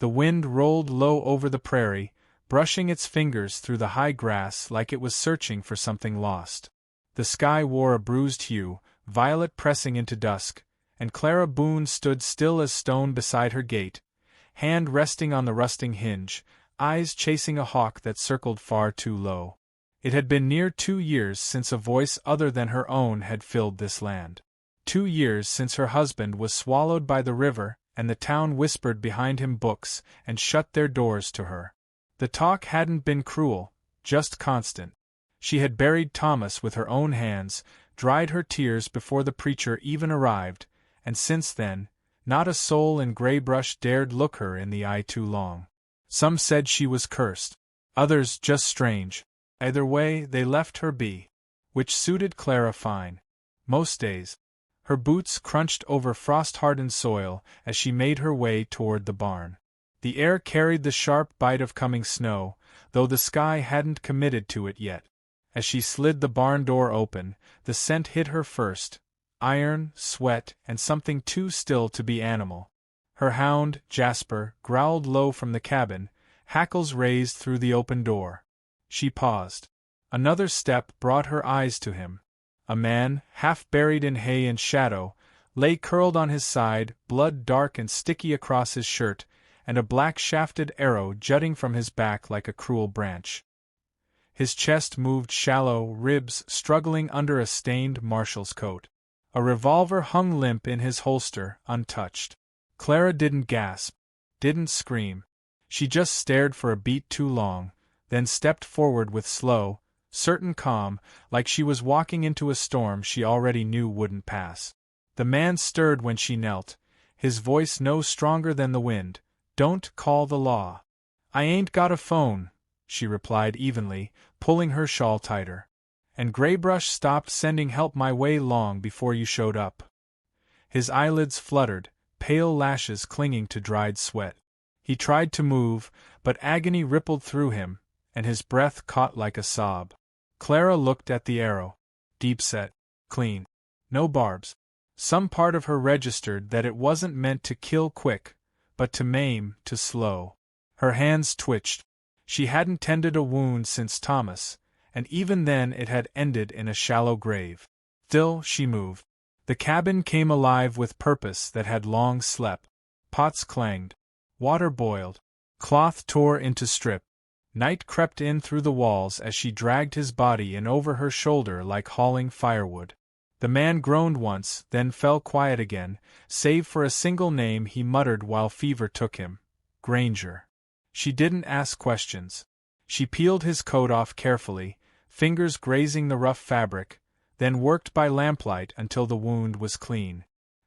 The wind rolled low over the prairie, brushing its fingers through the high grass like it was searching for something lost. The sky wore a bruised hue, violet pressing into dusk, and Clara Boone stood still as stone beside her gate, hand resting on the rusting hinge, eyes chasing a hawk that circled far too low. It had been near 2 years since a voice other than her own had filled this land. 2 years since her husband was swallowed by the river, and the town whispered behind him books and shut their doors to her. The talk hadn't been cruel, just constant. She had buried Thomas with her own hands, dried her tears before the preacher even arrived, and since then, not a soul in Graybrush dared look her in the eye too long. Some said she was cursed, others just strange. Either way, they left her be, which suited Clara fine. Most days, her boots crunched over frost-hardened soil as she made her way toward the barn. The air carried the sharp bite of coming snow, though the sky hadn't committed to it yet. As she slid the barn door open, the scent hit her first: iron, sweat, and something too still to be animal. Her hound, Jasper, growled low from the cabin, hackles raised through the open door. She paused. Another step brought her eyes to him. A man, half buried in hay and shadow, lay curled on his side, blood dark and sticky across his shirt, and a black-shafted arrow jutting from his back like a cruel branch. His chest moved shallow, ribs struggling under a stained Marshal's coat. A revolver hung limp in his holster, untouched. Clara didn't gasp, didn't scream. She just stared for a beat too long, then stepped forward with slow, certain calm, like she was walking into a storm she already knew wouldn't pass. The man stirred when she knelt, his voice no stronger than the wind. "Don't call the law." "I ain't got a phone," she replied evenly, pulling her shawl tighter. "And Graybrush stopped sending help my way long before you showed up." His eyelids fluttered, pale lashes clinging to dried sweat. He tried to move, but agony rippled through him, and his breath caught like a sob. Clara looked at the arrow. Deep-set, clean. No barbs. Some part of her registered that it wasn't meant to kill quick, but to maim, to slow. Her hands twitched. She hadn't tended a wound since Thomas, and even then it had ended in a shallow grave. Still, she moved. The cabin came alive with purpose that had long slept. Pots clanged. Water boiled. Cloth tore into strip. Night crept in through the walls as she dragged his body in over her shoulder like hauling firewood. The man groaned once, then fell quiet again, save for a single name he muttered while fever took him: Granger. She didn't ask questions. She peeled his coat off carefully, fingers grazing the rough fabric, then worked by lamplight until the wound was clean.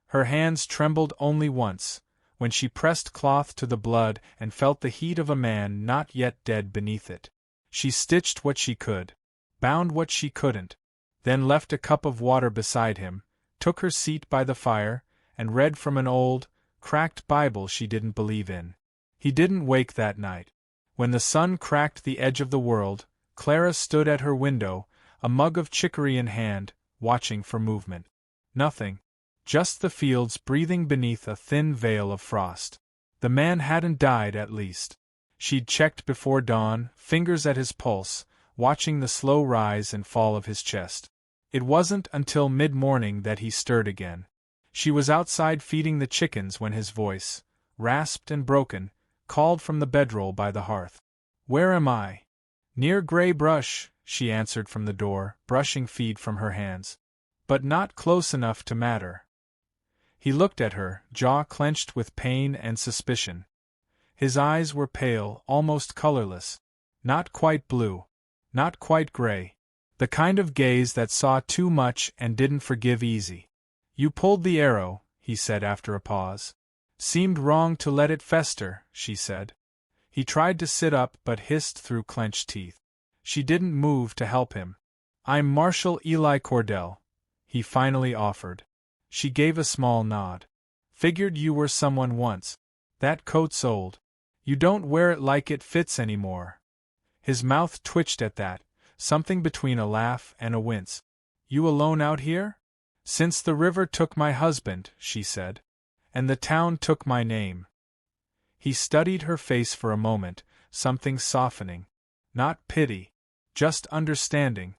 Her hands trembled only once, when she pressed cloth to the blood and felt the heat of a man not yet dead beneath it. She stitched what she could, bound what she couldn't, then left a cup of water beside him, took her seat by the fire, and read from an old, cracked Bible she didn't believe in. He didn't wake that night. When the sun cracked the edge of the world, Clara stood at her window, a mug of chicory in hand, watching for movement. Nothing. Just the fields breathing beneath a thin veil of frost. The man hadn't died, at least. She'd checked before dawn, fingers at his pulse, watching the slow rise and fall of his chest. It wasn't until mid-morning that he stirred again. She was outside feeding the chickens when his voice, rasped and broken, called from the bedroll by the hearth. "Where am I?" "Near Graybrush," she answered from the door, brushing feed from her hands. "But not close enough to matter." He looked at her, jaw clenched with pain and suspicion. His eyes were pale, almost colorless. Not quite blue. Not quite gray. The kind of gaze that saw too much and didn't forgive easy. "You pulled the arrow," he said after a pause. "Seemed wrong to let it fester," she said. He tried to sit up but hissed through clenched teeth. She didn't move to help him. "I'm Marshal Eli Cordell," he finally offered. She gave a small nod. "Figured you were someone once. That coat's old. You don't wear it like it fits anymore." His mouth twitched at that, something between a laugh and a wince. "You alone out here?" "Since the river took my husband," she said. "And the town took my name." He studied her face for a moment, something softening. Not pity. Just understanding.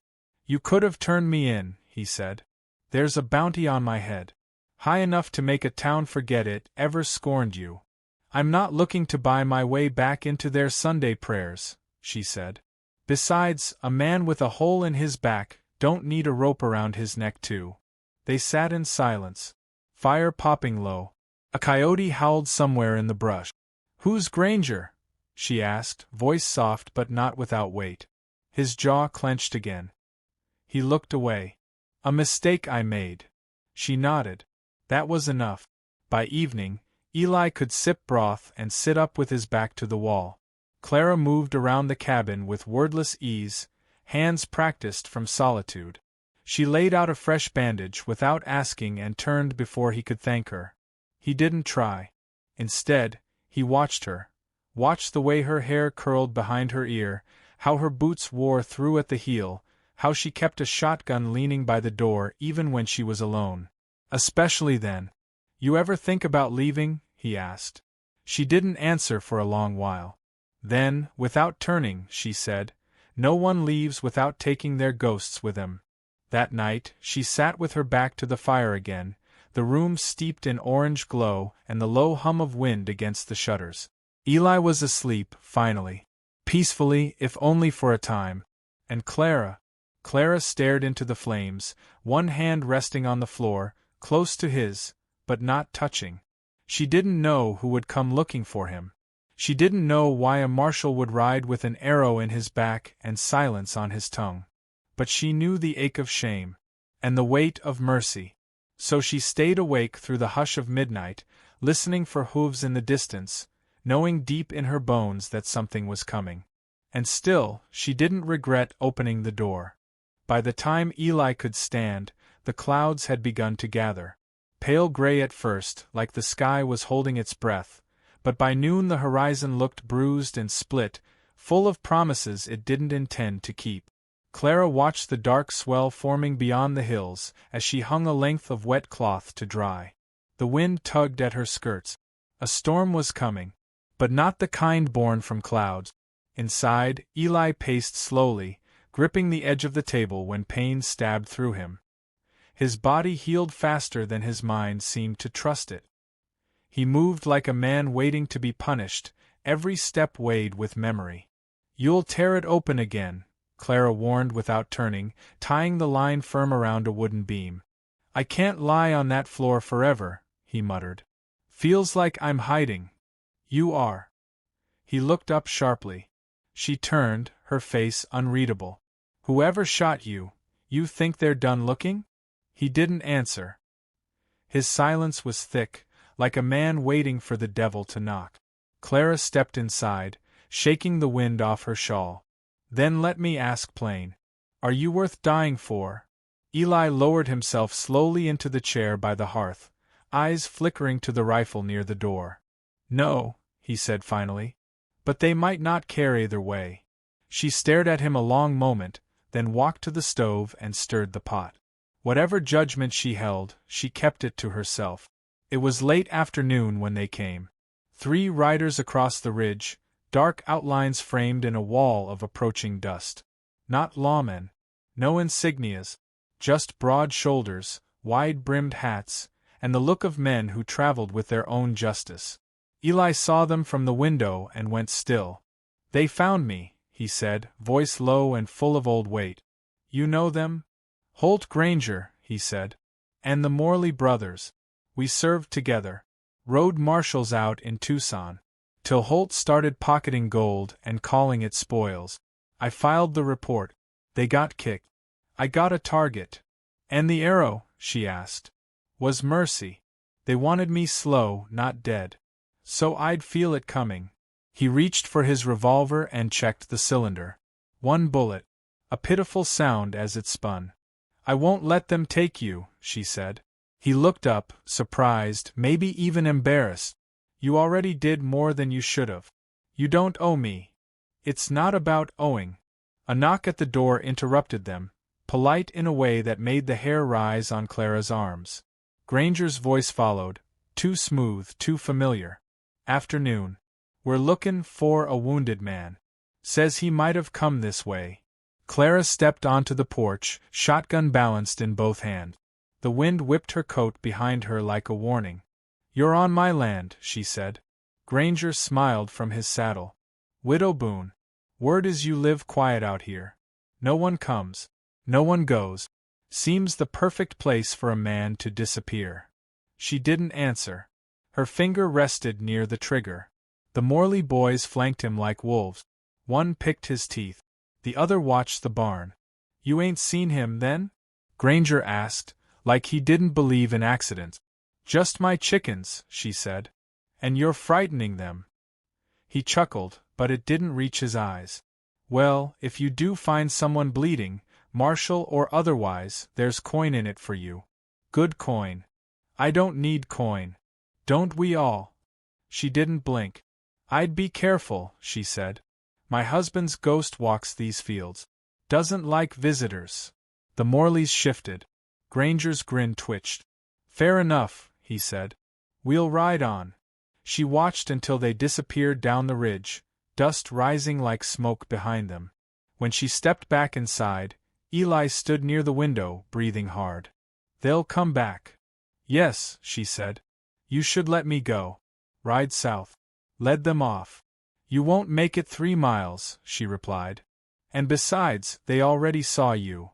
You could have turned me in, he said. There's a bounty on my head. High enough to make a town forget it ever scorned you. I'm not looking to buy my way back into their Sunday prayers, she said. Besides, a man with a hole in his back don't need a rope around his neck too. They sat in silence. Fire popping low. A coyote howled somewhere in the brush. Who's Granger? She asked, voice soft but not without weight. His jaw clenched again. He looked away. A mistake I made. She nodded. That was enough. By evening, Eli could sip broth and sit up with his back to the wall. Clara moved around the cabin with wordless ease, hands practiced from solitude. She laid out a fresh bandage without asking and turned before he could thank her. He didn't try. Instead, he watched her. Watched the way her hair curled behind her ear, how her boots wore through at the heel, how she kept a shotgun leaning by the door even when she was alone. Especially then. You ever think about leaving? He asked. She didn't answer for a long while. Then, without turning, she said, no one leaves without taking their ghosts with them. That night, she sat with her back to the fire again, the room steeped in orange glow and the low hum of wind against the shutters. Eli was asleep, finally. Peacefully, if only for a time. And Clara stared into the flames, one hand resting on the floor, close to his, but not touching. She didn't know who would come looking for him. She didn't know why a marshal would ride with an arrow in his back and silence on his tongue. But she knew the ache of shame, and the weight of mercy. So she stayed awake through the hush of midnight, listening for hooves in the distance, knowing deep in her bones that something was coming. And still, she didn't regret opening the door. By the time Eli could stand, the clouds had begun to gather. Pale gray at first, like the sky was holding its breath, but by noon the horizon looked bruised and split, full of promises it didn't intend to keep. Clara watched the dark swell forming beyond the hills as she hung a length of wet cloth to dry. The wind tugged at her skirts. A storm was coming, but not the kind born from clouds. Inside, Eli paced slowly, gripping the edge of the table when pain stabbed through him. His body healed faster than his mind seemed to trust it. He moved like a man waiting to be punished, every step weighed with memory. You'll tear it open again, Clara warned without turning, tying the line firm around a wooden beam. I can't lie on that floor forever, he muttered. Feels like I'm hiding. You are. He looked up sharply. She turned, her face unreadable. Whoever shot you, you think they're done looking? He didn't answer. His silence was thick, like a man waiting for the devil to knock. Clara stepped inside, shaking the wind off her shawl. Then let me ask plain. Are you worth dying for? Eli lowered himself slowly into the chair by the hearth, eyes flickering to the rifle near the door. No, he said finally. But they might not care either way. She stared at him a long moment, then walked to the stove and stirred the pot. Whatever judgment she held, she kept it to herself. It was late afternoon when they came. 3 riders across the ridge, dark outlines framed in a wall of approaching dust. Not lawmen. No insignias. Just broad shoulders, wide-brimmed hats, and the look of men who traveled with their own justice. Eli saw them from the window and went still. They found me, he said, voice low and full of old weight. You know them? Holt Granger, he said. And the Morley brothers. We served together. Rode Marshals out in Tucson. Till Holt started pocketing gold and calling it spoils. I filed the report. They got kicked. I got a target. And the arrow, she asked, was mercy. They wanted me slow, not dead. So I'd feel it coming. He reached for his revolver and checked the cylinder. 1 bullet. A pitiful sound as it spun. I won't let them take you, she said. He looked up, surprised, maybe even embarrassed. You already did more than you should have. You don't owe me. It's not about owing. A knock at the door interrupted them, polite in a way that made the hair rise on Clara's arms. Granger's voice followed, too smooth, too familiar. Afternoon. We're lookin' for a wounded man. Says he might have come this way. Clara stepped onto the porch, shotgun balanced in both hands. The wind whipped her coat behind her like a warning. You're on my land, she said. Granger smiled from his saddle. Widow Boone. Word is you live quiet out here. No one comes. No one goes. Seems the perfect place for a man to disappear. She didn't answer. Her finger rested near the trigger. The Morley boys flanked him like wolves. One picked his teeth. The other watched the barn. You ain't seen him, then? Granger asked, like he didn't believe in accidents. Just my chickens, she said. And you're frightening them. He chuckled, but it didn't reach his eyes. Well, if you do find someone bleeding, Marshal or otherwise, there's coin in it for you. Good coin. I don't need coin. Don't we all? She didn't blink. I'd be careful, she said. My husband's ghost walks these fields. Doesn't like visitors. The Morleys shifted. Granger's grin twitched. Fair enough, he said. We'll ride on. She watched until they disappeared down the ridge, dust rising like smoke behind them. When she stepped back inside, Eli stood near the window, breathing hard. They'll come back. Yes, she said. You should let me go. Ride south. Led them off. You won't make it 3 miles, she replied. And besides, they already saw you.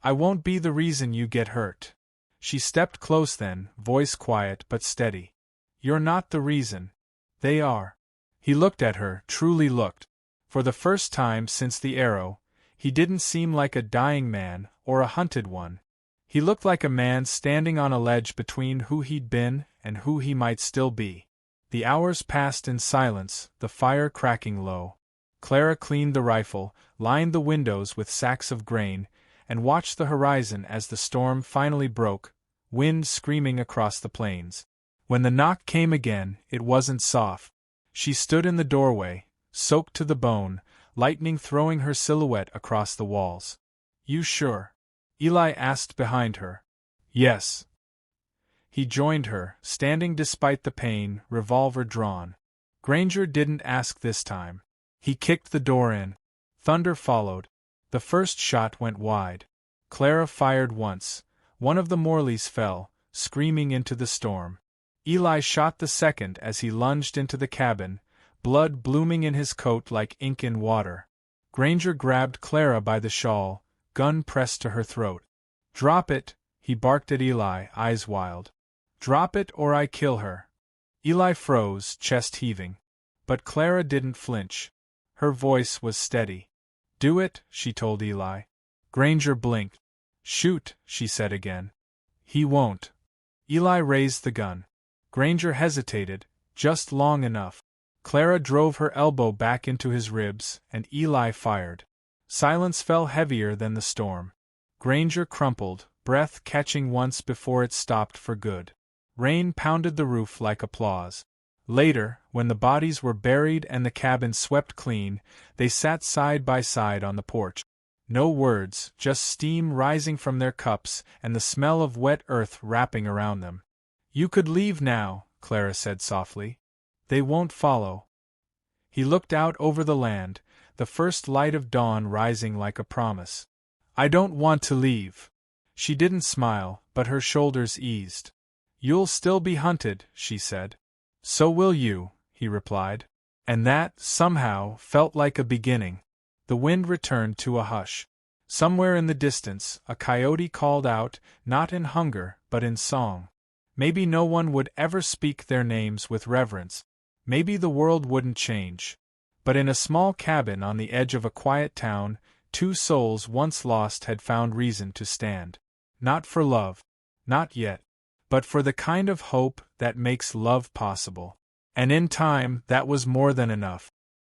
I won't be the reason you get hurt. She stepped close then, voice quiet but steady. You're not the reason. They are. He looked at her, truly looked. For the first time since the arrow, he didn't seem like a dying man, or a hunted one. He looked like a man standing on a ledge between who he'd been and who he might still be. The hours passed in silence, the fire cracking low. Clara cleaned the rifle, lined the windows with sacks of grain, and watched the horizon as the storm finally broke, wind screaming across the plains. When the knock came again, it wasn't soft. She stood in the doorway, soaked to the bone, lightning throwing her silhouette across the walls. You sure? Eli asked behind her. Yes. He joined her, standing despite the pain, revolver drawn. Granger didn't ask this time. He kicked the door in. Thunder followed. The first shot went wide. Clara fired once. One of the Morleys fell, screaming into the storm. Eli shot the second as he lunged into the cabin, blood blooming in his coat like ink in water. Granger grabbed Clara by the shawl, gun pressed to her throat. Drop it, he barked at Eli, eyes wild. Drop it or I kill her. Eli froze, chest heaving. But Clara didn't flinch. Her voice was steady. Do it, she told Eli. Granger blinked. Shoot, she said again. He won't. Eli raised the gun. Granger hesitated, just long enough. Clara drove her elbow back into his ribs, and Eli fired. Silence fell heavier than the storm. Granger crumpled, breath catching once before it stopped for good. Rain pounded the roof like applause. Later, when the bodies were buried and the cabin swept clean, they sat side by side on the porch. No words, just steam rising from their cups and the smell of wet earth wrapping around them. You could leave now, Clara said softly. They won't follow. He looked out over the land, the first light of dawn rising like a promise. I don't want to leave. She didn't smile, but her shoulders eased. You'll still be hunted, she said. So will you, he replied. And that, somehow, felt like a beginning. The wind returned to a hush. Somewhere in the distance, a coyote called out, not in hunger, but in song. Maybe no one would ever speak their names with reverence. Maybe the world wouldn't change. But in a small cabin on the edge of a quiet town, 2 souls once lost had found reason to stand. Not for love. Not yet. But for the kind of hope that makes love possible. And in time, that was more than enough.